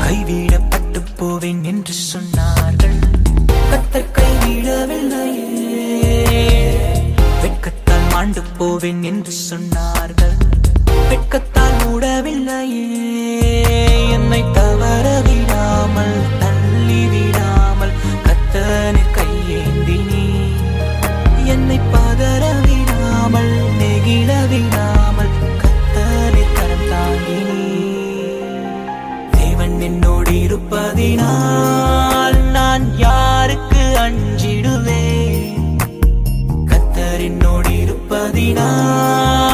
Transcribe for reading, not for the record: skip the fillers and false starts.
கைவிடப்பட்டு போவேன் என்று சொன்னார்கள். கர்த்தர் கைவிடவில்லையே. வெட்கத்தால் மாண்டு போவேன் என்று சொன்னார்கள். வெட்கத்தால் மூடவில்லையே. என்னை தவற விடாமல் தள்ளி விடாமல் கர்த்தர் கையேந்தினே. என்னை பதற விடாமல் நெகிழ விடாமல் கர்த்தர் கரம் தாங்கினே. தேவன் என்னோடு இருப்பதினால் நான் யாருக்கு அஞ்சிடுவேன்? கர்த்தர் என்னோடு இருப்பதினால்